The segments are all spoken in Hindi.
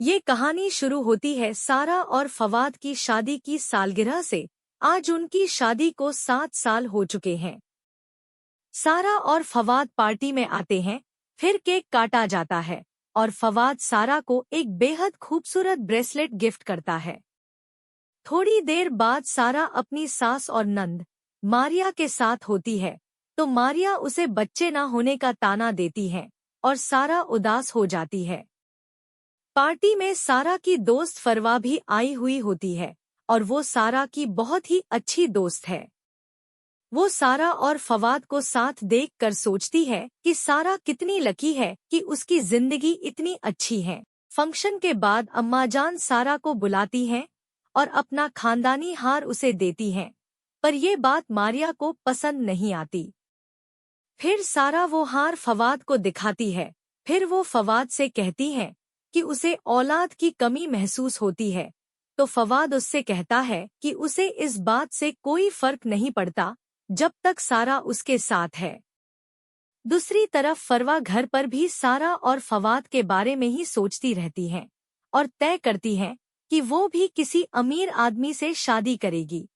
ये कहानी शुरू होती है सारा और फवाद की शादी की सालगिरह से। आज उनकी शादी को 7 साल हो चुके हैं। सारा और फवाद पार्टी में आते हैं, फिर केक काटा जाता है और फवाद सारा को एक बेहद खूबसूरत ब्रेसलेट गिफ्ट करता है। थोड़ी देर बाद सारा अपनी सास और नंद मारिया के साथ होती है, तो मारिया उसे बच्चे न होने का ताना देती है और सारा उदास हो जाती है। पार्टी में सारा की दोस्त फरवा भी आई हुई होती है और वो सारा की बहुत ही अच्छी दोस्त है। वो सारा और फवाद को साथ देखकर सोचती है कि सारा कितनी लकी है कि उसकी जिंदगी इतनी अच्छी है। फंक्शन के बाद अम्माजान सारा को बुलाती हैं और अपना खानदानी हार उसे देती हैं, पर ये बात मारिया को पसंद नहीं आती। फिर सारा वो हार फवाद को दिखाती है। फिर वो फवाद से कहती है कि उसे औलाद की कमी महसूस होती है, तो फवाद उससे कहता है कि उसे इस बात से कोई फर्क नहीं पड़ता जब तक सारा उसके साथ है। दूसरी तरफ फरवा घर पर भी सारा और फवाद के बारे में ही सोचती रहती है और तय करती है कि वो भी किसी अमीर आदमी से शादी करेगी।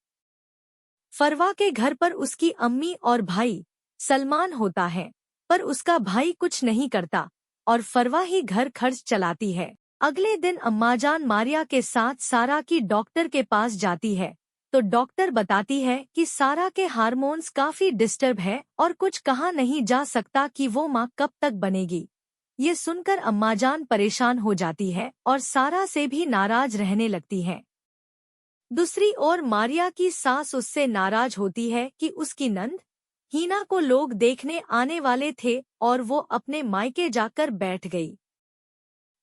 फरवा के घर पर उसकी अम्मी और भाई सलमान होता है, पर उसका भाई कुछ नहीं करता और फरवा ही घर खर्च चलाती है। अगले दिन अम्माजान मारिया के साथ सारा की डॉक्टर के पास जाती है, तो डॉक्टर बताती है कि सारा के हार्मोन्स काफी डिस्टर्ब है और कुछ कहा नहीं जा सकता कि वो माँ कब तक बनेगी। ये सुनकर अम्माजान परेशान हो जाती है और सारा से भी नाराज रहने लगती है। दूसरी ओर मारिया की सास उससे नाराज होती है कि उसकी नंद हीना को लोग देखने आने वाले थे और वो अपने मायके जाकर बैठ गई।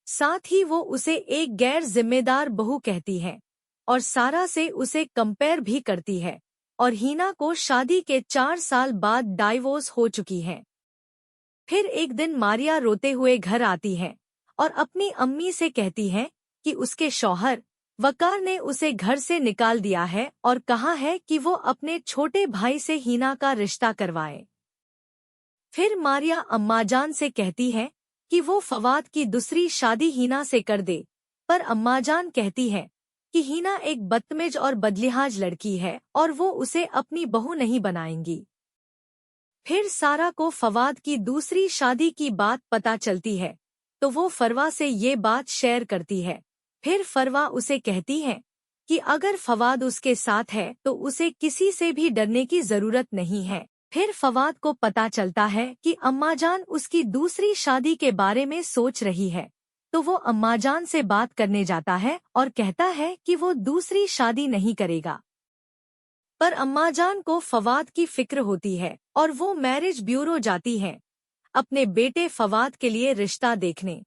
साथ ही वो उसे एक गैर जिम्मेदार बहू कहती है और सारा से उसे कंपेयर भी करती है और हीना को शादी के 4 साल बाद डाइवोर्स हो चुकी है। फिर एक दिन मारिया रोते हुए घर आती है और अपनी अम्मी से कहती है कि उसके शौहर वकार ने उसे घर से निकाल दिया है और कहा है कि वो अपने छोटे भाई से हीना का रिश्ता करवाए। फिर मारिया अम्माजान से कहती है कि वो फवाद की दूसरी शादी हीना से कर दे, पर अम्माजान कहती है कि हीना एक बदतमीज और बदलिहाज लड़की है और वो उसे अपनी बहू नहीं बनाएंगी। फिर सारा को फवाद की दूसरी शादी की बात पता चलती है, तो वो फरवा से ये बात शेयर करती है। फिर फरवा उसे कहती है कि अगर फवाद उसके साथ है तो उसे किसी से भी डरने की जरूरत नहीं है। फिर फवाद को पता चलता है कि अम्माजान उसकी दूसरी शादी के बारे में सोच रही है, तो वो अम्माजान से बात करने जाता है और कहता है कि वो दूसरी शादी नहीं करेगा। पर अम्माजान को फवाद की फिक्र होती है और वो मैरिज ब्यूरो जाती है अपने बेटे फवाद के लिए रिश्ता देखने।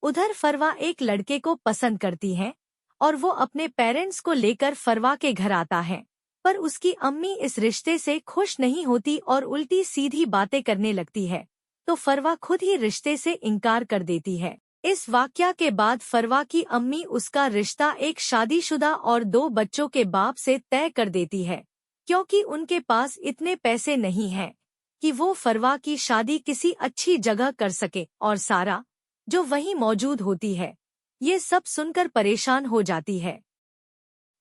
उधर फरवा एक लड़के को पसंद करती है और वो अपने पेरेंट्स को लेकर फरवा के घर आता है, पर उसकी अम्मी इस रिश्ते से खुश नहीं होती और उल्टी सीधी बातें करने लगती है, तो फरवा खुद ही रिश्ते से इनकार कर देती है। इस वाकया के बाद फरवा की अम्मी उसका रिश्ता एक शादीशुदा और 2 बच्चों के बाप से तय कर देती है, क्योंकि उनके पास इतने पैसे नहीं हैं कि वो फरवा की शादी किसी अच्छी जगह कर सके। और सारा जो वहीं मौजूद होती है, ये सब सुनकर परेशान हो जाती है।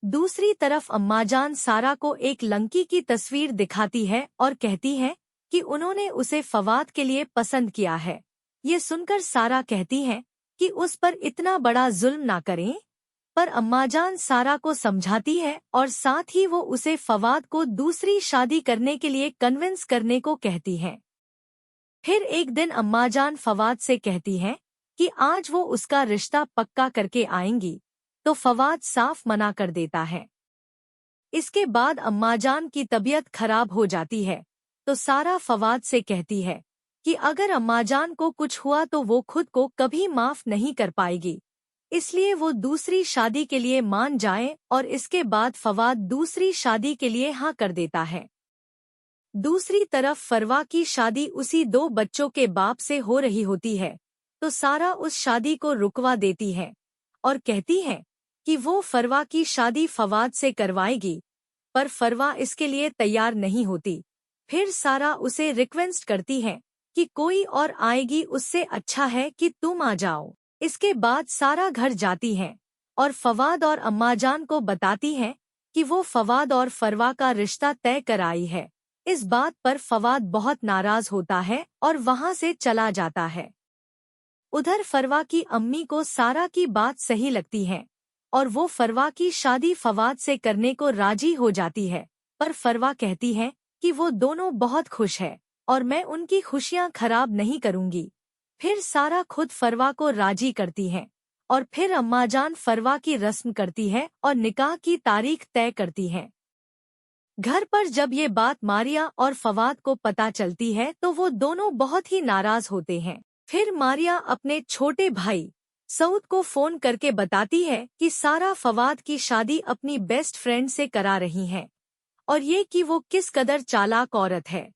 दूसरी तरफ अम्माजान सारा को एक लड़की की तस्वीर दिखाती है और कहती है कि उन्होंने उसे फवाद के लिए पसंद किया है। ये सुनकर सारा कहती है कि उस पर इतना बड़ा जुल्म ना करें, पर अम्माजान सारा को समझाती है और साथ ही वो उसे फवाद को दूसरी शादी करने के लिए कन्विंस करने को कहती है। फिर एक दिन अम्माजान फवाद से कहती है कि आज वो उसका रिश्ता पक्का करके आएंगी, तो फवाद साफ मना कर देता है। इसके बाद अम्माजान की तबीयत खराब हो जाती है, तो सारा फवाद से कहती है कि अगर अम्माजान को कुछ हुआ तो वो खुद को कभी माफ नहीं कर पाएगी, इसलिए वो दूसरी शादी के लिए मान जाए और इसके बाद फवाद दूसरी शादी के लिए हाँ कर देता है। दूसरी तरफ फरवा की शादी उसी 2 बच्चों के बाप से हो रही होती है, तो सारा उस शादी को रुकवा देती है और कहती है कि वो फरवा की शादी फवाद से करवाएगी, पर फरवा इसके लिए तैयार नहीं होती। फिर सारा उसे रिक्वेस्ट करती है कि कोई और आएगी उससे अच्छा है कि तुम आ जाओ। इसके बाद सारा घर जाती है और फवाद और अम्माजान को बताती है कि वो फवाद और फरवा का रिश्ता तय कर आई है। इस बात पर फवाद बहुत नाराज होता है और वहां से चला जाता है। उधर फरवा की अम्मी को सारा की बात सही लगती है और वो फरवा की शादी फवाद से करने को राजी हो जाती है, पर फरवा कहती है कि वो दोनों बहुत खुश है और मैं उनकी खुशियां खराब नहीं करूंगी। फिर सारा खुद फरवा को राजी करती है और फिर अम्माजान फरवा की रस्म करती है और निकाह की तारीख तय करती है। घर पर जब ये बात मारिया और फवाद को पता चलती है तो वो दोनों बहुत ही नाराज होते हैं। फिर मारिया अपने छोटे भाई सऊद को फोन करके बताती है कि सारा फवाद की शादी अपनी बेस्ट फ्रेंड से करा रही है और ये कि वो किस कदर चालाक औरत है।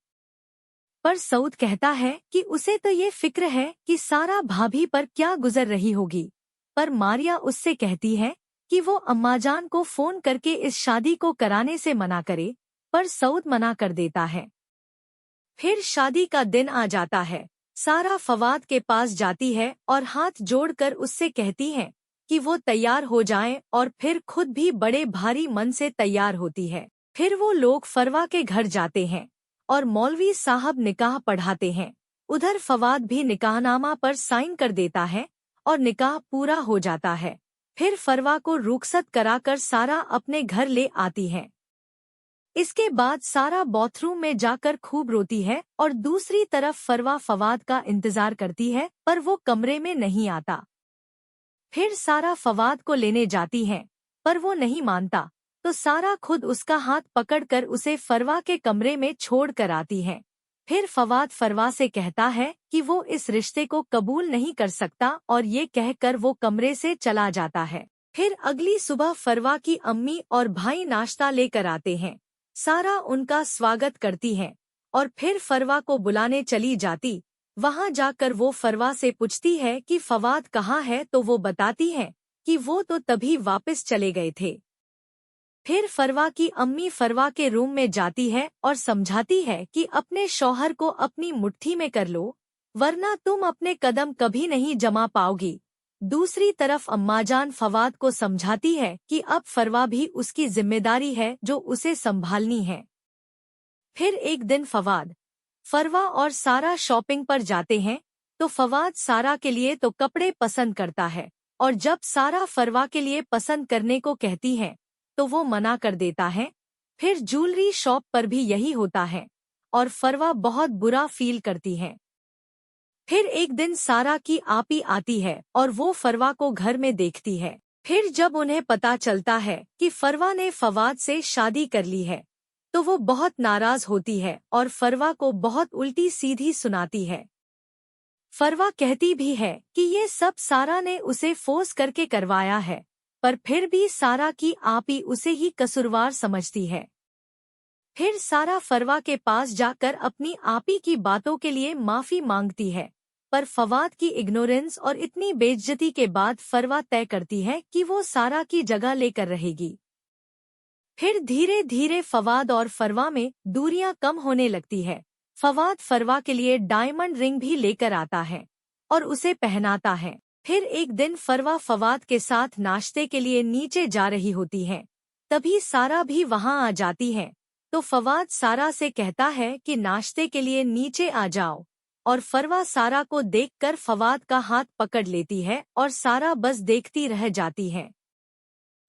पर सऊद कहता है कि उसे तो ये फिक्र है कि सारा भाभी पर क्या गुजर रही होगी, पर मारिया उससे कहती है कि वो अम्माजान को फोन करके इस शादी को कराने से मना करे, पर सऊद मना कर देता है। फिर शादी का दिन आ जाता है। सारा फवाद के पास जाती है और हाथ जोड़कर उससे कहती है कि वो तैयार हो जाएं और फिर खुद भी बड़े भारी मन से तैयार होती है। फिर वो लोग फरवा के घर जाते हैं और मौलवी साहब निकाह पढ़ाते हैं। उधर फवाद भी निकाहनामा पर साइन कर देता है और निकाह पूरा हो जाता है। फिर फरवा को रुखसत कराकर सारा अपने घर ले आती है। इसके बाद सारा बाथरूम में जाकर खूब रोती है और दूसरी तरफ फरवा फवाद का इंतजार करती है, पर वो कमरे में नहीं आता। फिर सारा फवाद को लेने जाती है, पर वो नहीं मानता, तो सारा खुद उसका हाथ पकड़कर उसे फरवा के कमरे में छोड़ कर आती है। फिर फवाद फरवा से कहता है कि वो इस रिश्ते को कबूल नहीं कर सकता और ये कहकर वो कमरे से चला जाता है। फिर अगली सुबह फरवा की अम्मी और भाई नाश्ता लेकर आते हैं। सारा उनका स्वागत करती है और फिर फरवा को बुलाने चली जाती। वहां जाकर वो फरवा से पूछती है कि फवाद कहाँ है, तो वो बताती है कि वो तो तभी वापस चले गए थे। फिर फरवा की अम्मी फरवा के रूम में जाती है और समझाती है कि अपने शौहर को अपनी मुट्ठी में कर लो, वरना तुम अपने कदम कभी नहीं जमा पाओगी। दूसरी तरफ अम्माजान फवाद को समझाती है कि अब फरवा भी उसकी जिम्मेदारी है जो उसे संभालनी है। फिर एक दिन फरवा और सारा शॉपिंग पर जाते हैं, तो फवाद सारा के लिए तो कपड़े पसंद करता है और जब सारा फरवा के लिए पसंद करने को कहती है तो वो मना कर देता है। फिर ज्वेलरी शॉप पर भी यही होता है और फरवा बहुत बुरा फील करती है। फिर एक दिन सारा की आपी आती है और वो फरवा को घर में देखती है। फिर जब उन्हें पता चलता है कि फरवा ने फवाद से शादी कर ली है, तो वो बहुत नाराज होती है और फरवा को बहुत उल्टी सीधी सुनाती है। फरवा कहती भी है कि ये सब सारा ने उसे फोर्स करके करवाया है, पर फिर भी सारा की आपी उसे ही कसूरवार समझती है। फिर सारा फरवा के पास जाकर अपनी आपी की बातों के लिए माफी मांगती है, पर फवाद की इग्नोरेंस और इतनी बेइज्जती के बाद फरवा तय करती है कि वो सारा की जगह लेकर रहेगी। फिर धीरे धीरे फवाद और फरवा में दूरियां कम होने लगती है। फवाद फरवा के लिए डायमंड रिंग भी लेकर आता है और उसे पहनाता है। फिर एक दिन फरवा फवाद के साथ नाश्ते के लिए नीचे जा रही होती है, तभी सारा भी वहां आ जाती है। तो फवाद सारा से कहता है कि नाश्ते के लिए नीचे आ जाओ, और फरवा सारा को देखकर फवाद का हाथ पकड़ लेती है और सारा बस देखती रह जाती है।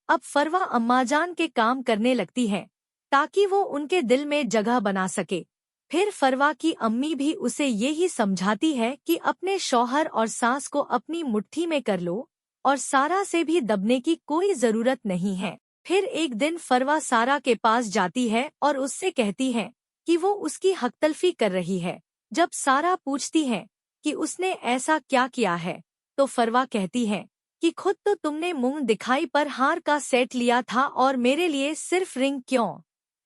अब फरवा अम्माजान के काम करने लगती है ताकि वो उनके दिल में जगह बना सके। फिर फरवा की अम्मी भी उसे ये ही समझाती है कि अपने शौहर और सास को अपनी मुट्ठी में कर लो और सारा से भी दबने की कोई जरूरत नहीं है। फिर एक दिन फरवा सारा के पास जाती है और उससे कहती है कि वो उसकी हकतलफी कर रही है। जब सारा पूछती है कि उसने ऐसा क्या किया है, तो फरवा कहती है कि खुद तो तुमने मुंह दिखाई पर हार का सेट लिया था और मेरे लिए सिर्फ रिंग क्यों।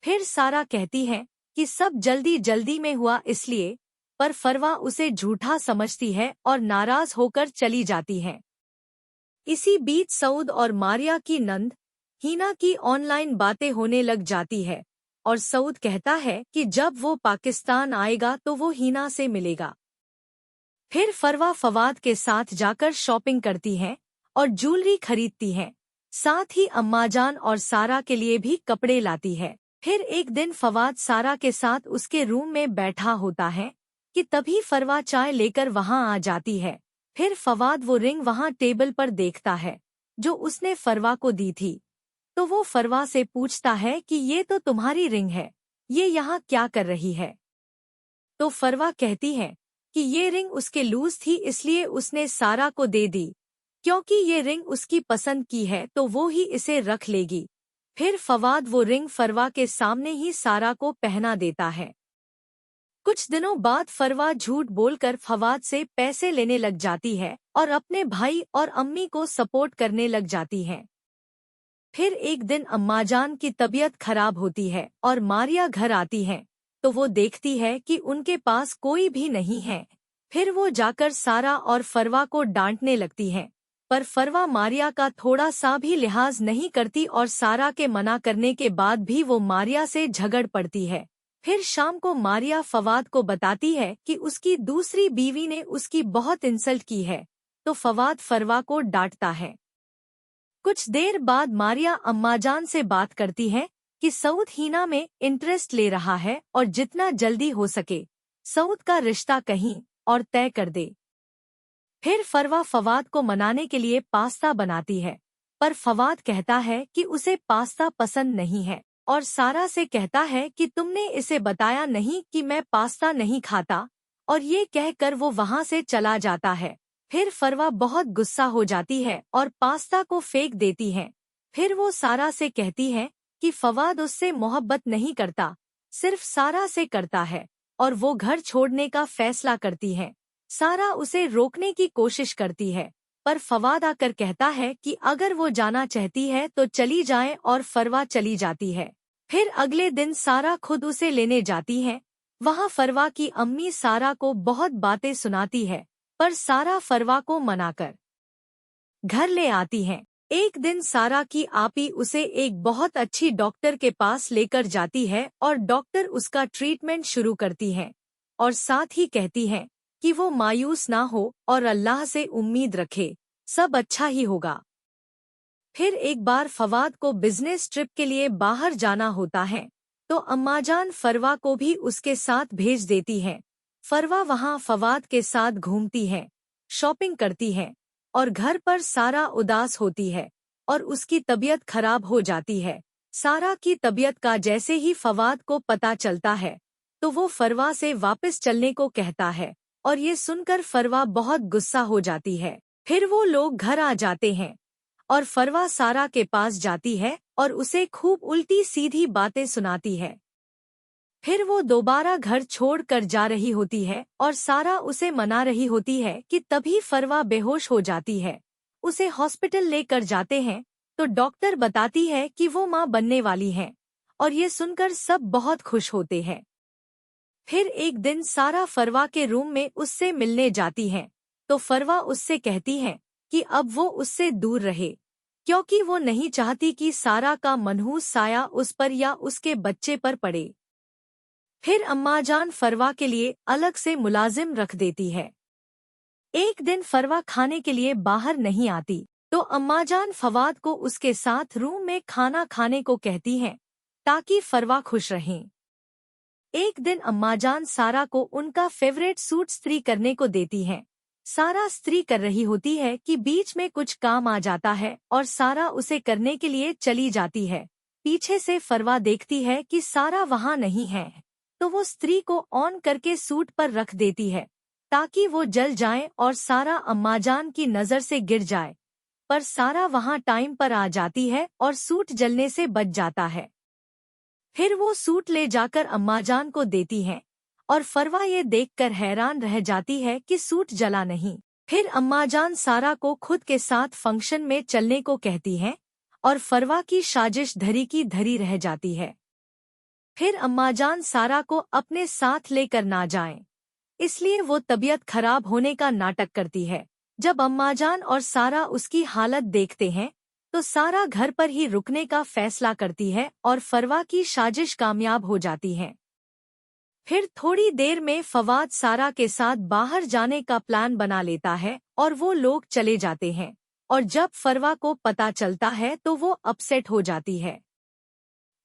फिर सारा कहती है कि सब जल्दी जल्दी में हुआ इसलिए, पर फरवा उसे झूठा समझती है और नाराज होकर चली जाती है। इसी बीच सऊद और मारिया की नंद हीना की ऑनलाइन बातें होने लग जाती है और सऊद कहता है कि जब वो पाकिस्तान आएगा तो वो हीना से मिलेगा। फिर फरवा फवाद के साथ जाकर शॉपिंग करती है और ज्वेलरी खरीदती है। साथ ही अम्माजान और सारा के लिए भी कपड़े लाती है। फिर एक दिन फवाद सारा के साथ उसके रूम में बैठा होता है कि तभी फरवा चाय लेकर वहां आ जाती है। फिर फवाद वो रिंग वहां टेबल पर देखता है जो उसने फरवा को दी थी। तो वो फरवा से पूछता है कि ये तो तुम्हारी रिंग है, ये यहाँ क्या कर रही है? तो फरवा कहती है कि ये रिंग उसके लूज थी इसलिए उसने सारा को दे दी। क्योंकि ये रिंग उसकी पसंद की है तो वो ही इसे रख लेगी। फिर फवाद वो रिंग फरवा के सामने ही सारा को पहना देता है। कुछ दिनों बाद फरवा झूठ बोलकर फवाद से पैसे लेने लग जाती है और अपने भाई और अम्मी को सपोर्ट करने लग जाती है। फिर एक दिन अम्माजान की तबीयत खराब होती है और मारिया घर आती है तो वो देखती है कि उनके पास कोई भी नहीं है। फिर वो जाकर सारा और फरवा को डांटने लगती है, पर फरवा मारिया का थोड़ा सा भी लिहाज नहीं करती और सारा के मना करने के बाद भी वो मारिया से झगड़ पड़ती है। फिर शाम को मारिया फवाद को बताती है कि उसकी दूसरी बीवी ने उसकी बहुत इंसल्ट की है, तो फवाद फरवा को डांटता है। कुछ देर बाद मारिया अम्माजान से बात करती है कि सऊद हीना में इंटरेस्ट ले रहा है और जितना जल्दी हो सके सऊद का रिश्ता कहीं और तय कर दे। फिर फरवा फवाद को मनाने के लिए पास्ता बनाती है, पर फवाद कहता है कि उसे पास्ता पसंद नहीं है और सारा से कहता है कि तुमने इसे बताया नहीं कि मैं पास्ता नहीं खाता, और ये कहकर वो वहां से चला जाता है। फिर फरवा बहुत गुस्सा हो जाती है और पास्ता को फेंक देती है। फिर वो सारा से कहती है कि फवाद उससे मोहब्बत नहीं करता, सिर्फ सारा से करता है, और वो घर छोड़ने का फैसला करती है। सारा उसे रोकने की कोशिश करती है, पर फवाद आकर कहता है कि अगर वो जाना चाहती है तो चली जाए, और फरवा चली जाती है। फिर अगले दिन सारा खुद उसे लेने जाती है। वहाँ फरवा की अम्मी सारा को बहुत बातें सुनाती है, पर सारा फरवा को मनाकर घर ले आती है। एक दिन सारा की आपी उसे एक बहुत अच्छी डॉक्टर के पास लेकर जाती है और डॉक्टर उसका ट्रीटमेंट शुरू करती है और साथ ही कहती है कि वो मायूस ना हो और अल्लाह से उम्मीद रखे, सब अच्छा ही होगा। फिर एक बार फवाद को बिजनेस ट्रिप के लिए बाहर जाना होता है, तो अम्माजान फरवा को भी उसके साथ भेज देती है। फरवा वहाँ फवाद के साथ घूमती है, शॉपिंग करती है, और घर पर सारा उदास होती है और उसकी तबीयत खराब हो जाती है। सारा की तबीयत का जैसे ही फवाद को पता चलता है, तो वो फरवा से वापस चलने को कहता है, और ये सुनकर फरवा बहुत गुस्सा हो जाती है। फिर वो लोग घर आ जाते हैं और फरवा सारा के पास जाती है और उसे खूब उल्टी सीधी बातें सुनाती है। फिर वो दोबारा घर छोड़कर जा रही होती है और सारा उसे मना रही होती है कि तभी फरवा बेहोश हो जाती है। उसे हॉस्पिटल लेकर जाते हैं तो डॉक्टर बताती है कि वो मां बनने वाली है, और ये सुनकर सब बहुत खुश होते हैं। फिर एक दिन सारा फरवा के रूम में उससे मिलने जाती है, तो फरवा उससे कहती है कि अब वो उससे दूर रहे, क्योंकि वो नहीं चाहती कि सारा का मनहूस साया उस पर या उसके बच्चे पर पड़े। फिर अम्माजान फरवा के लिए अलग से मुलाजिम रख देती है। एक दिन फरवा खाने के लिए बाहर नहीं आती, तो अम्माजान फवाद को उसके साथ रूम में खाना खाने को कहती हैं, ताकि फरवा खुश रहें। एक दिन अम्माजान सारा को उनका फेवरेट सूट स्त्री करने को देती हैं। सारा स्त्री कर रही होती है कि बीच में कुछ काम आ जाता है और सारा उसे करने के लिए चली जाती है। पीछे से फरवा देखती है कि सारा वहाँ नहीं है, तो वो स्त्री को ऑन करके सूट पर रख देती है ताकि वो जल जाए और सारा अम्माजान की नज़र से गिर जाए, पर सारा वहाँ टाइम पर आ जाती है और सूट जलने से बच जाता है। फिर वो सूट ले जाकर अम्माजान को देती है और फरवा ये देखकर हैरान रह जाती है कि सूट जला नहीं। फिर अम्माजान सारा को खुद के साथ फंक्शन में चलने को कहती हैं और फरवा की साजिश धरी की धरी रह जाती है। फिर अम्माजान सारा को अपने साथ लेकर ना जाएं, इसलिए वो तबीयत खराब होने का नाटक करती है। जब अम्माजान और सारा उसकी हालत देखते हैं तो सारा घर पर ही रुकने का फैसला करती है और फरवा की साजिश कामयाब हो जाती है। फिर थोड़ी देर में फवाद सारा के साथ बाहर जाने का प्लान बना लेता है और वो लोग चले जाते हैं। और जब फरवा को पता चलता है तो वो अपसेट हो जाती है।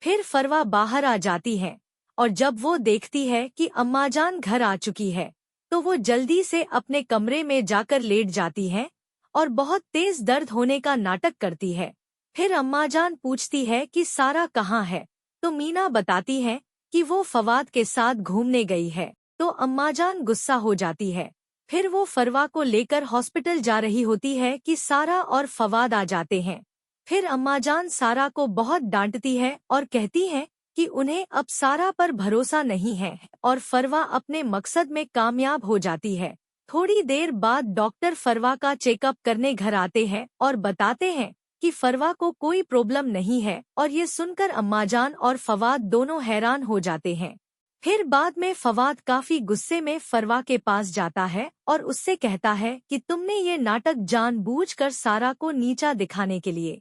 फिर फरवा बाहर आ जाती है और जब वो देखती है कि अम्माजान घर आ चुकी है तो वो जल्दी से अपने कमरे में जाकर लेट जाती है और बहुत तेज दर्द होने का नाटक करती है। फिर अम्माजान पूछती है कि सारा कहाँ है, तो मीना बताती है कि वो फवाद के साथ घूमने गई है। तो अम्माजान गुस्सा हो जाती है। फिर वो फरवा को लेकर हॉस्पिटल जा रही होती है कि सारा और फवाद आ जाते हैं। फिर अम्माजान सारा को बहुत डांटती है और कहती है कि उन्हें अब सारा पर भरोसा नहीं है और फरवा अपने मकसद में कामयाब हो जाती है। थोड़ी देर बाद डॉक्टर फरवा का चेकअप करने घर आते हैं और बताते हैं कि फरवा को कोई प्रॉब्लम नहीं है और ये सुनकर अम्माजान और फवाद दोनों हैरान हो जाते हैं। फिर बाद में फवाद काफी गुस्से में फरवा के पास जाता है और उससे कहता है कि तुमने ये नाटक जानबूझकर सारा को नीचा दिखाने के लिए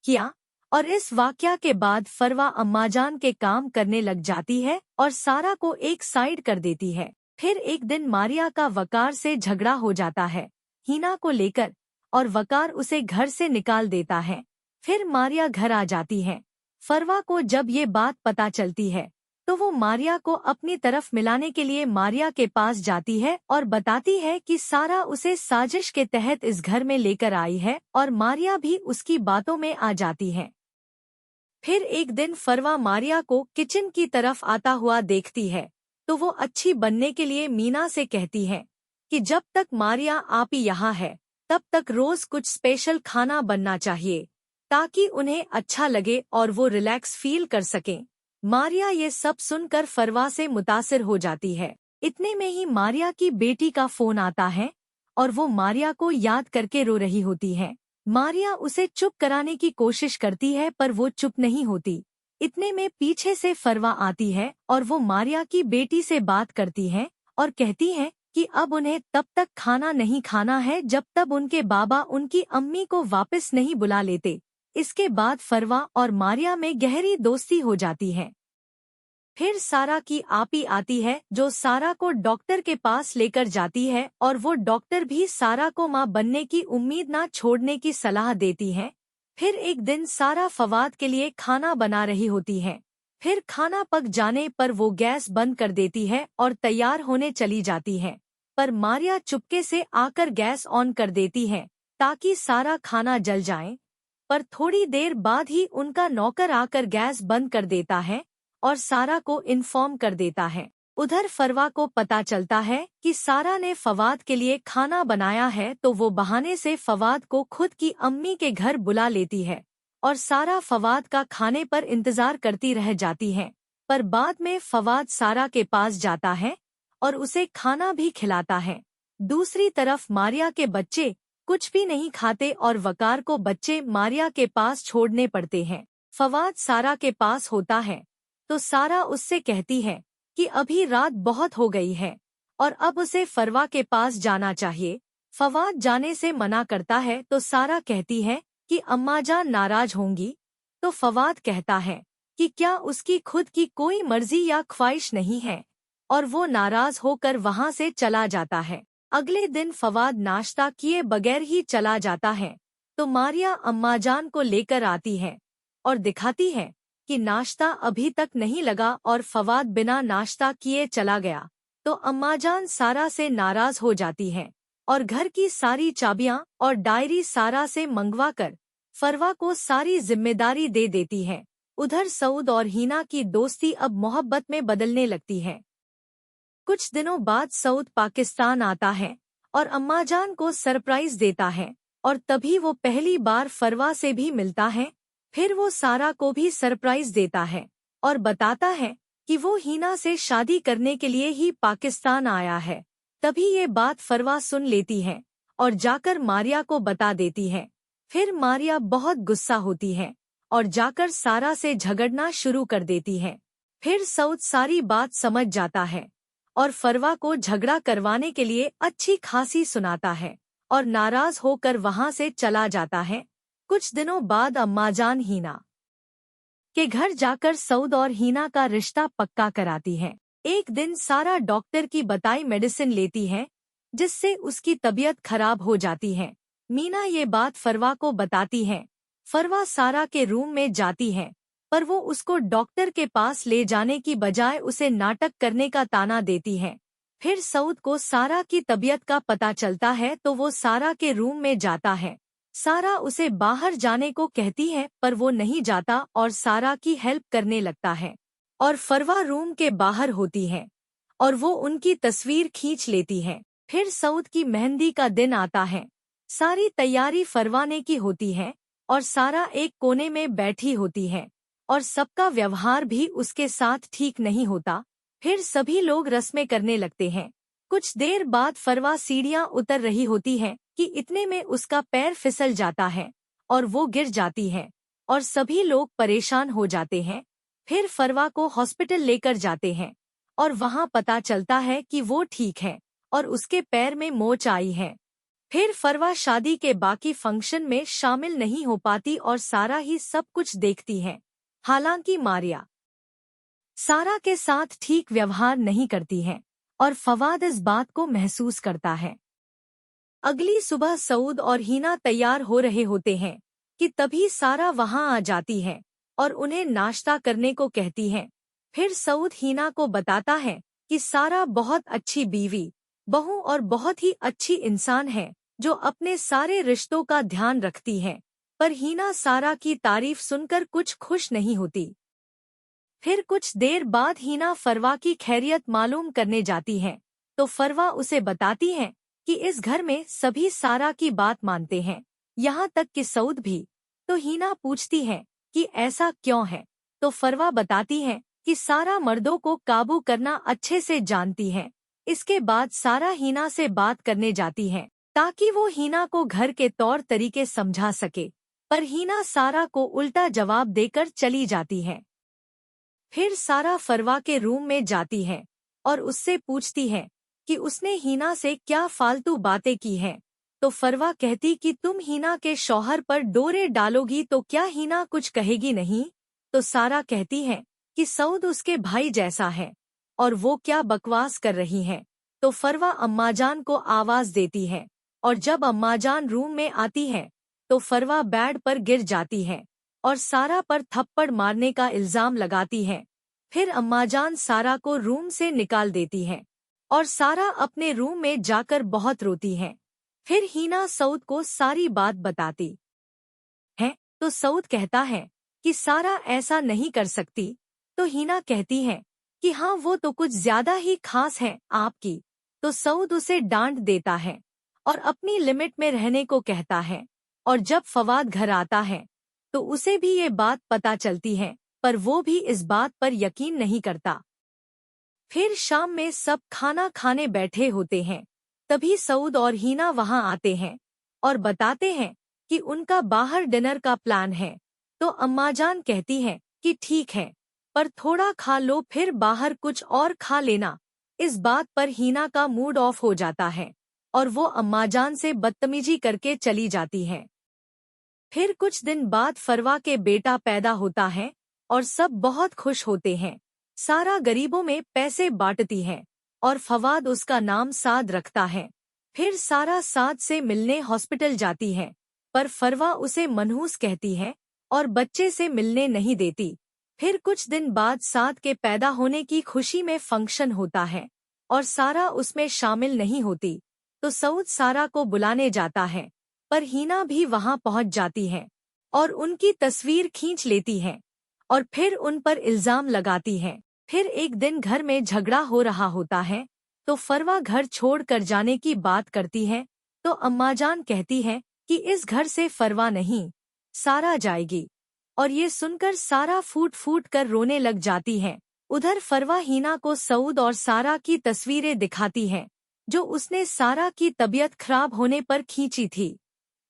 किया। और इस वाकया के बाद फरवा अम्माजान के काम करने लग जाती है और सारा को एक साइड कर देती है। फिर एक दिन मारिया का वकार से झगड़ा हो जाता है हीना को लेकर और वकार उसे घर से निकाल देता है। फिर मारिया घर आ जाती है। फरवा को जब ये बात पता चलती है तो वो मारिया को अपनी तरफ मिलाने के लिए मारिया के पास जाती है और बताती है कि सारा उसे साजिश के तहत इस घर में लेकर आई है और मारिया भी उसकी बातों में आ जाती है। फिर एक दिन फरवा मारिया को किचन की तरफ आता हुआ देखती है तो वो अच्छी बनने के लिए मीना से कहती है कि जब तक मारिया आप ही यहाँ है तब तक रोज कुछ स्पेशल खाना बनना चाहिए ताकि उन्हें अच्छा लगे और वो रिलैक्स फील कर सकें। मारिया ये सब सुनकर फरवा से मुतासिर हो जाती है। इतने में ही मारिया की बेटी का फोन आता है और वो मारिया को याद करके रो रही होती है। मारिया उसे चुप कराने की कोशिश करती है पर वो चुप नहीं होती। इतने में पीछे से फरवा आती है और वो मारिया की बेटी से बात करती है और कहती है कि अब उन्हें तब तक खाना नहीं खाना है जब तक उनके बाबा उनकी अम्मी को वापस नहीं बुला लेते। इसके बाद फरवा और मारिया में गहरी दोस्ती हो जाती है। फिर सारा की आपी आती है जो सारा को डॉक्टर के पास लेकर जाती है और वो डॉक्टर भी सारा को मां बनने की उम्मीद ना छोड़ने की सलाह देती है। फिर एक दिन सारा फवाद के लिए खाना बना रही होती है। फिर खाना पक जाने पर वो गैस बंद कर देती है और तैयार होने चली जाती है। पर मारिया चुपके से आकर गैस ऑन कर देती है ताकि सारा खाना जल जाए। पर थोड़ी देर बाद ही उनका नौकर आकर गैस बंद कर देता है और सारा को इन्फॉर्म कर देता है। उधर फरवा को पता चलता है कि सारा ने फवाद के लिए खाना बनाया है तो वो बहाने से फवाद को खुद की अम्मी के घर बुला लेती है और सारा फवाद का खाने पर इंतजार करती रह जाती है। पर बाद में फवाद सारा के पास जाता है और उसे खाना भी खिलाता है। दूसरी तरफ मारिया के बच्चे कुछ भी नहीं खाते और वकार को बच्चे मारिया के पास छोड़ने पड़ते हैं। फवाद सारा के पास होता है तो सारा उससे कहती है कि अभी रात बहुत हो गई है और अब उसे फरवा के पास जाना चाहिए। फवाद जाने से मना करता है तो सारा कहती है कि अम्माजान नाराज होंगी। तो फवाद कहता है कि क्या उसकी खुद की कोई मर्जी या ख्वाहिश नहीं है और वो नाराज होकर वहां से चला जाता है। अगले दिन फवाद नाश्ता किए बगैर ही चला जाता है तो मारिया अम्माजान को लेकर आती है और दिखाती है कि नाश्ता अभी तक नहीं लगा और फवाद बिना नाश्ता किए चला गया। तो अम्माजान सारा से नाराज हो जाती हैं और घर की सारी चाबियां और डायरी सारा से मंगवा कर फरवा को सारी जिम्मेदारी दे देती हैं। उधर सऊद और हीना की दोस्ती अब मोहब्बत में बदलने लगती है। कुछ दिनों बाद सऊद पाकिस्तान आता है और अम्माजान को सरप्राइज देता है और तभी वो पहली बार फरवा से भी मिलता है। फिर वो सारा को भी सरप्राइज देता है और बताता है कि वो हीना से शादी करने के लिए ही पाकिस्तान आया है। तभी ये बात फरवा सुन लेती है और जाकर मारिया को बता देती है। फिर मारिया बहुत गुस्सा होती है और जाकर सारा से झगड़ना शुरू कर देती है। फिर सऊद सारी बात समझ जाता है और फरवा को झगड़ा करवाने के लिए अच्छी खासी सुनाता है और नाराज होकर वहां से चला जाता है। कुछ दिनों बाद अम्माजान हीना के घर जाकर सऊद और हीना का रिश्ता पक्का कराती है। एक दिन सारा डॉक्टर की बताई मेडिसिन लेती है, जिससे उसकी तबीयत खराब हो जाती है। मीना ये बात फरवा को बताती है। फरवा सारा के रूम में जाती है, पर वो उसको डॉक्टर के पास ले जाने की बजाय उसे नाटक करने का ताना देती है। फिर सऊद को सारा की तबीयत का पता चलता है तो वो सारा के रूम में जाता है। सारा उसे बाहर जाने को कहती है पर वो नहीं जाता और सारा की हेल्प करने लगता है। और फरवा रूम के बाहर होती है और वो उनकी तस्वीर खींच लेती है। फिर सऊद की मेहंदी का दिन आता है। सारी तैयारी फरवा ने की होती है और सारा एक कोने में बैठी होती है और सबका व्यवहार भी उसके साथ ठीक नहीं होता। फिर सभी लोग रस्में करने लगते हैं। कुछ देर बाद फरवा सीढ़ियां उतर रही होती है कि इतने में उसका पैर फिसल जाता है और वो गिर जाती है और सभी लोग परेशान हो जाते हैं। फिर फरवा को हॉस्पिटल लेकर जाते हैं और वहां पता चलता है कि वो ठीक है और उसके पैर में मोच आई है। फिर फरवा शादी के बाकी फंक्शन में शामिल नहीं हो पाती और सारा ही सब कुछ देखती है। हालांकि मारिया सारा के साथ ठीक व्यवहार नहीं करती है और फवाद इस बात को महसूस करता है। अगली सुबह सऊद और हीना तैयार हो रहे होते हैं कि तभी सारा वहां आ जाती है और उन्हें नाश्ता करने को कहती है। फिर सऊद हीना को बताता है कि सारा बहुत अच्छी बीवी, बहू और बहुत ही अच्छी इंसान है जो अपने सारे रिश्तों का ध्यान रखती है। पर हीना सारा की तारीफ सुनकर कुछ खुश नहीं होती। फिर कुछ देर बाद हीना फरवा की खैरियत मालूम करने जाती है तो फरवा उसे बताती है कि इस घर में सभी सारा की बात मानते हैं, यहाँ तक कि सऊद भी। तो हीना पूछती है कि ऐसा क्यों है, तो फरवा बताती है कि सारा मर्दों को काबू करना अच्छे से जानती है। इसके बाद सारा हीना से बात करने जाती है ताकि वो हीना को घर के तौर तरीके समझा सके, पर हीना सारा को उल्टा जवाब देकर चली जाती है। फिर सारा फरवा के रूम में जाती है और उससे पूछती है कि उसने हीना से क्या फालतू बातें की हैं। तो फरवा कहती कि तुम हीना के शौहर पर डोरे डालोगी तो क्या हीना कुछ कहेगी नहीं। तो सारा कहती है कि सऊद उसके भाई जैसा है और वो क्या बकवास कर रही हैं। तो फरवा अम्माजान को आवाज देती है और जब अम्माजान रूम में आती है तो फरवा बेड पर गिर जाती है और सारा पर थप्पड़ मारने का इल्जाम लगाती है। फिर अम्माजान सारा को रूम से निकाल देती है और सारा अपने रूम में जाकर बहुत रोती है। फिर हीना सऊद को सारी बात बताती है तो सऊद कहता है कि सारा ऐसा नहीं कर सकती। तो हीना कहती है कि हाँ वो तो कुछ ज्यादा ही खास है आपकी। तो सऊद उसे डांट देता है और अपनी लिमिट में रहने को कहता है। और जब फवाद घर आता है तो उसे भी ये बात पता चलती है, पर वो भी इस बात पर यकीन नहीं करता। फिर शाम में सब खाना खाने बैठे होते हैं। तभी सऊद और हीना वहां आते हैं और बताते हैं कि उनका बाहर डिनर का प्लान है। तो अम्माजान कहती है कि ठीक है, पर थोड़ा खा लो फिर बाहर कुछ और खा लेना। इस बात पर हीना का मूड ऑफ हो जाता है और वो अम्माजान से बदतमीजी करके चली जाती है। फिर कुछ दिन बाद फरवा के बेटा पैदा होता है और सब बहुत खुश होते हैं। सारा गरीबों में पैसे बांटती है और फवाद उसका नाम साद रखता है। फिर सारा साद से मिलने हॉस्पिटल जाती है, पर फरवा उसे मनहूस कहती है और बच्चे से मिलने नहीं देती। फिर कुछ दिन बाद साद के पैदा होने की खुशी में फंक्शन होता है और सारा उसमें शामिल नहीं होती। तो सऊद सारा को बुलाने जाता है, पर हीना भी वहां पहुंच जाती है और उनकी तस्वीर खींच लेती है और फिर उन पर इल्जाम लगाती है। फिर एक दिन घर में झगड़ा हो रहा होता है तो फरवा घर छोड़कर जाने की बात करती है। तो अम्माजान कहती है कि इस घर से फरवा नहीं, सारा जाएगी। और ये सुनकर सारा फूट फूट कर रोने लग जाती है। उधर फरवा हीना को सऊद और सारा की तस्वीरें दिखाती है जो उसने सारा की तबीयत खराब होने पर खींची थी।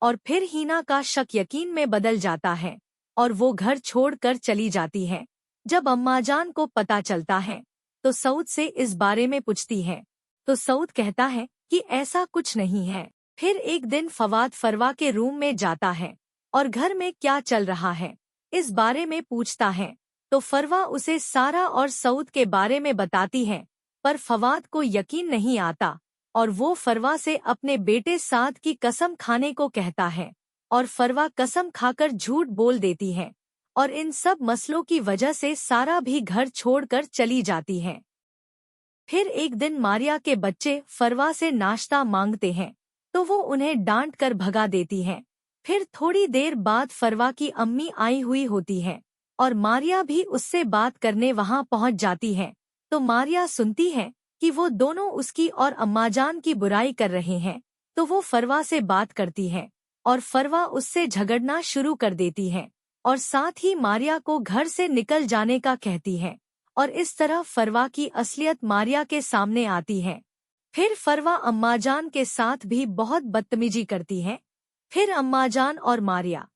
और फिर हीना का शक यकीन में बदल जाता है और वो घर छोड़कर चली जाती है। जब अम्माजान को पता चलता है तो सऊद से इस बारे में पूछती है तो सऊद कहता है कि ऐसा कुछ नहीं है। फिर एक दिन फवाद फरवा के रूम में जाता है और घर में क्या चल रहा है इस बारे में पूछता है। तो तो फरवा उसे सारा और सऊद के बारे में बताती है, पर फवाद को यकीन नहीं आता और वो फरवा से अपने बेटे साद की कसम खाने को कहता है और फरवा कसम खाकर झूठ बोल देती है और इन सब मसलों की वजह से सारा भी घर छोड़कर चली जाती है। फिर एक दिन मारिया के बच्चे फरवा से नाश्ता मांगते हैं तो वो उन्हें डांट कर भगा देती है। फिर थोड़ी देर बाद फरवा की अम्मी आई हुई होती है और मारिया भी उससे बात करने वहां पहुंच जाती है। तो मारिया सुनती है कि वो दोनों उसकी और अम्माजान की बुराई कर रहे हैं, तो वो फरवा से बात करती है और फरवा उससे झगड़ना शुरू कर देती है और साथ ही मारिया को घर से निकल जाने का कहती है और इस तरह फरवा की असलियत मारिया के सामने आती है। फिर फरवा अम्माजान के साथ भी बहुत बदतमीजी करती है। फिर अम्माजान और मारिया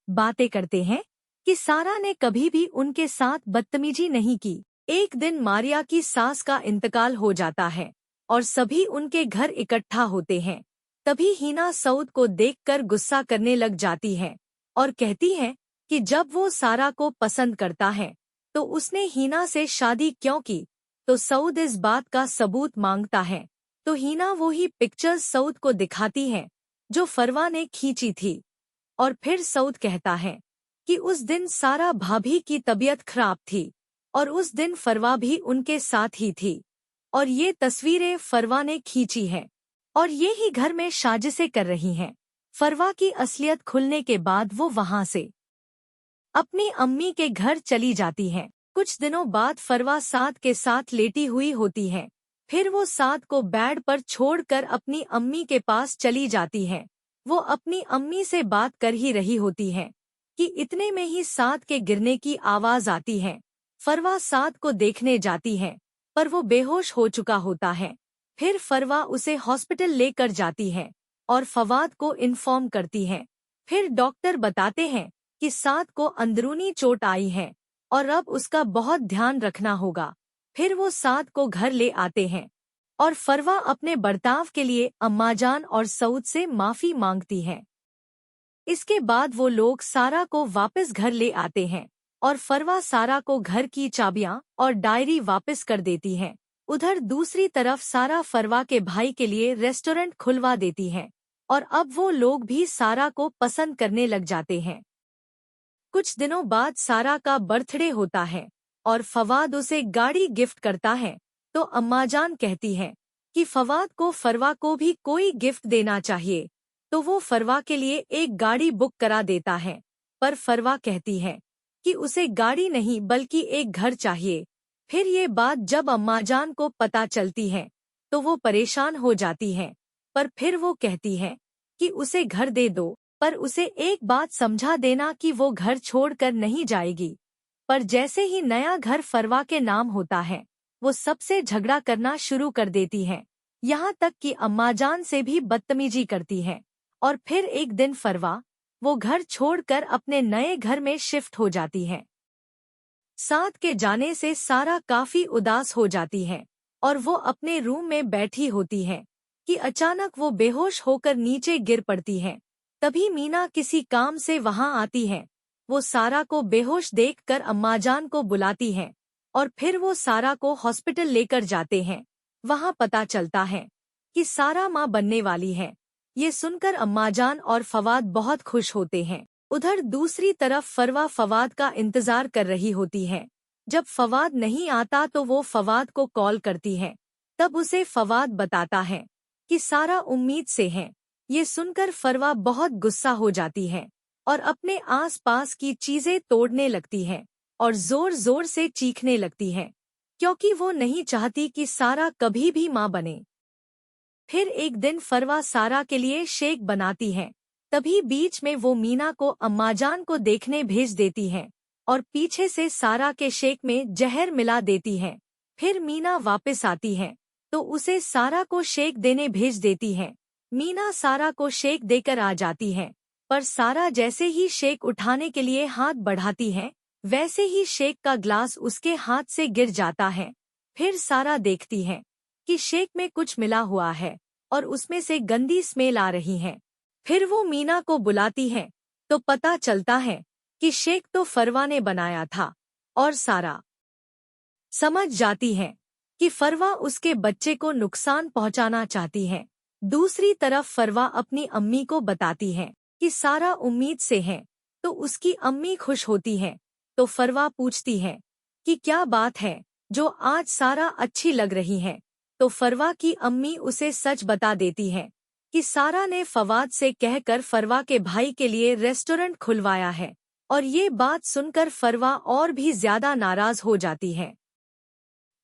बातें करते हैं कि सारा ने कभी भी उनके साथ बदतमीजी नहीं की। एक दिन मारिया की सास का इंतकाल हो जाता है और सभी उनके घर इकट्ठा होते हैं। तभी हीना सऊद को देखकर गुस्सा करने लग जाती है और कहती है कि जब वो सारा को पसंद करता है तो उसने हीना से शादी क्यों की। तो सऊद इस बात का सबूत मांगता है तो हीना वो ही पिक्चर्स सऊद को दिखाती है जो फरवा ने खींची थी और फिर सऊद कहता है कि उस दिन सारा भाभी की तबीयत खराब थी और उस दिन फरवा भी उनके साथ ही थी और ये तस्वीरें फरवा ने खींची हैं और ये ही घर में साजिशें कर रही हैं। फरवा की असलियत खुलने के बाद वो वहां से अपनी अम्मी के घर चली जाती है। कुछ दिनों बाद फरवा साद के साथ लेटी हुई होती है। फिर वो साद को बेड पर छोड़कर अपनी अम्मी के पास चली जाती है। वो अपनी अम्मी से बात कर ही रही होती है कि इतने में ही साद के गिरने की आवाज आती है। फरवा साद को देखने जाती है पर वो बेहोश हो चुका होता है। फिर फरवा उसे हॉस्पिटल लेकर जाती है और फवाद को इन्फॉर्म करती है। फिर डॉक्टर बताते हैं कि साद को अंदरूनी चोट आई है और अब उसका बहुत ध्यान रखना होगा। फिर वो साद को घर ले आते हैं और फरवा अपने बर्ताव के लिए अम्माजान और सऊद से माफी मांगती है। इसके बाद वो लोग सारा को वापस घर ले आते हैं और फरवा सारा को घर की चाबियां और डायरी वापस कर देती है। उधर दूसरी तरफ सारा फरवा के भाई के लिए रेस्टोरेंट खुलवा देती है और अब वो लोग भी सारा को पसंद करने लग जाते हैं। कुछ दिनों बाद सारा का बर्थडे होता है और फवाद उसे गाड़ी गिफ्ट करता है। तो अम्माजान कहती है कि फवाद को फरवा को भी कोई गिफ्ट देना चाहिए, तो वो फरवा के लिए एक गाड़ी बुक करा देता है। पर फरवा कहती है कि उसे गाड़ी नहीं बल्कि एक घर चाहिए। फिर ये बात जब अम्माजान को पता चलती है तो वो परेशान हो जाती है, पर फिर वो कहती है कि उसे घर दे दो, पर उसे एक बात समझा देना कि वो घर छोड़कर नहीं जाएगी। पर जैसे ही नया घर फरवा के नाम होता है वो सबसे झगड़ा करना शुरू कर देती है, यहाँ तक कि अम्माजान से भी बदतमीजी करती है। और फिर एक दिन फरवा वो घर छोड़कर अपने नए घर में शिफ्ट हो जाती है। साद के जाने से सारा काफी उदास हो जाती है और वो अपने रूम में बैठी होती है कि अचानक वो बेहोश होकर नीचे गिर पड़ती है। तभी मीना किसी काम से वहां आती है। वो सारा को बेहोश देखकर अम्माजान को बुलाती है और फिर वो सारा को हॉस्पिटल लेकर जाते हैं। वहां पता चलता है कि सारा मां बनने वाली है। ये सुनकर अम्माजान और फवाद बहुत खुश होते हैं। उधर दूसरी तरफ फरवा फवाद का इंतजार कर रही होती है। जब फवाद नहीं आता तो वो फवाद को कॉल करती है। तब उसे फवाद बताता है कि सारा उम्मीद से है। ये सुनकर फरवा बहुत गुस्सा हो जाती है और अपने आसपास की चीजें तोड़ने लगती है और जोर जोर से चीखने लगती है, क्योंकि वो नहीं चाहती कि सारा कभी भी मां बने। फिर एक दिन फरवा सारा के लिए शेक बनाती है। तभी बीच में वो मीना को अम्माजान को देखने भेज देती है और पीछे से सारा के शेक में जहर मिला देती है। फिर मीना वापस आती है तो उसे सारा को शेक देने भेज देती है। मीना सारा को शेक देकर आ जाती है, पर सारा जैसे ही शेक उठाने के लिए हाथ बढ़ाती है वैसे ही शेक का ग्लास उसके हाथ से गिर जाता है। फिर सारा देखती है कि शेक में कुछ मिला हुआ है और उसमें से गंदी स्मेल आ रही है। फिर वो मीना को बुलाती है तो पता चलता है कि शेक तो फरवा ने बनाया था और सारा समझ जाती है कि फरवा उसके बच्चे को नुकसान पहुंचाना चाहती है। दूसरी तरफ फरवा अपनी अम्मी को बताती है कि सारा उम्मीद से है, तो उसकी अम्मी खुश होती है। तो फरवा पूछती है कि क्या बात है जो आज सारा अच्छी लग रही है। तो फरवा की अम्मी उसे सच बता देती है कि सारा ने फवाद से कहकर फरवा के भाई के लिए रेस्टोरेंट खुलवाया है। और ये बात सुनकर फरवा और भी ज्यादा नाराज हो जाती है।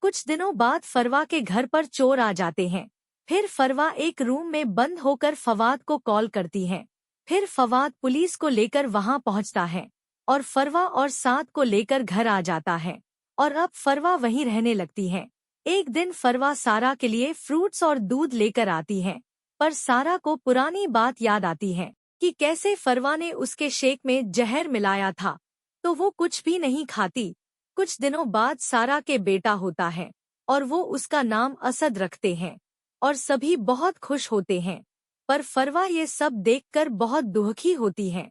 कुछ दिनों बाद फरवा के घर पर चोर आ जाते हैं। फिर फरवा एक रूम में बंद होकर फवाद को कॉल करती है। फिर फवाद पुलिस को लेकर वहां पहुंचता है और फरवा और साद को लेकर घर आ जाता है। और अब फरवा वहीं रहने लगती है। एक दिन फरवा सारा के लिए फ्रूट्स और दूध लेकर आती है, पर सारा को पुरानी बात याद आती है कि कैसे फरवा ने उसके शेक में जहर मिलाया था, तो वो कुछ भी नहीं खाती। कुछ दिनों बाद सारा के बेटा होता है और वो उसका नाम असद रखते हैं और सभी बहुत खुश होते हैं। पर फरवा ये सब देखकर बहुत दुखी होती है।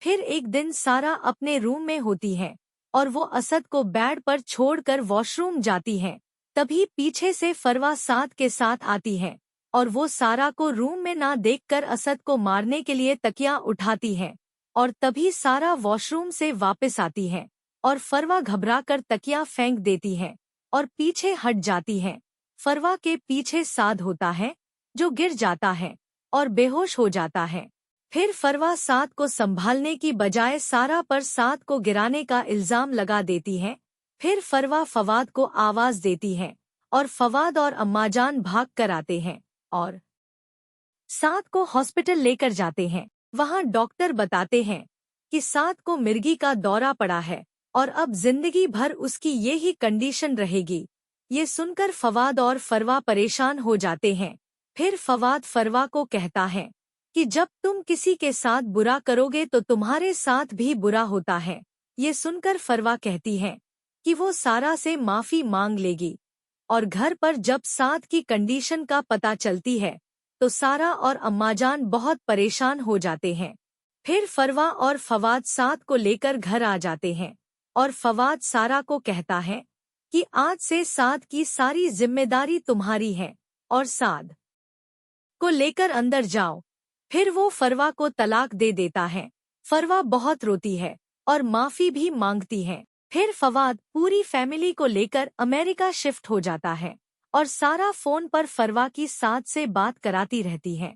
फिर एक दिन सारा अपने रूम में होती है और वो असद को बेड पर छोड़कर वॉशरूम जाती है। तभी पीछे से फरवा साद के साथ आती है और वो सारा को रूम में ना देखकर असद को मारने के लिए तकिया उठाती है। और तभी सारा वॉशरूम से वापस आती है और फरवा घबराकर तकिया फेंक देती है और पीछे हट जाती है। फरवा के पीछे साद होता है जो गिर जाता है और बेहोश हो जाता है। फिर फरवा साद को संभालने की बजाय सारा पर साद को गिराने का इल्जाम लगा देती है। फिर फरवा फवाद को आवाज देती है और फवाद और अम्माजान भाग कर आते हैं और साद को हॉस्पिटल लेकर जाते हैं। वहां डॉक्टर बताते हैं कि साद को मिर्गी का दौरा पड़ा है और अब जिंदगी भर उसकी ये ही कंडीशन रहेगी। ये सुनकर फवाद और फरवा परेशान हो जाते हैं। फिर फवाद फरवा को कहता है कि जब तुम किसी के साथ बुरा करोगे तो तुम्हारे साथ भी बुरा होता है। ये सुनकर फरवा कहती है कि वो सारा से माफी मांग लेगी। और घर पर जब साद की कंडीशन का पता चलती है तो सारा और अम्माजान बहुत परेशान हो जाते हैं। फिर फरवा और फवाद साद को लेकर घर आ जाते हैं और फवाद सारा को कहता है कि आज से साद की सारी जिम्मेदारी तुम्हारी है और साद को लेकर अंदर जाओ। फिर वो फरवा को तलाक दे देता है। फरवा बहुत रोती है और माफी भी मांगती है। फिर फवाद पूरी फैमिली को लेकर अमेरिका शिफ्ट हो जाता है और सारा फोन पर फरवा की साद से बात कराती रहती है।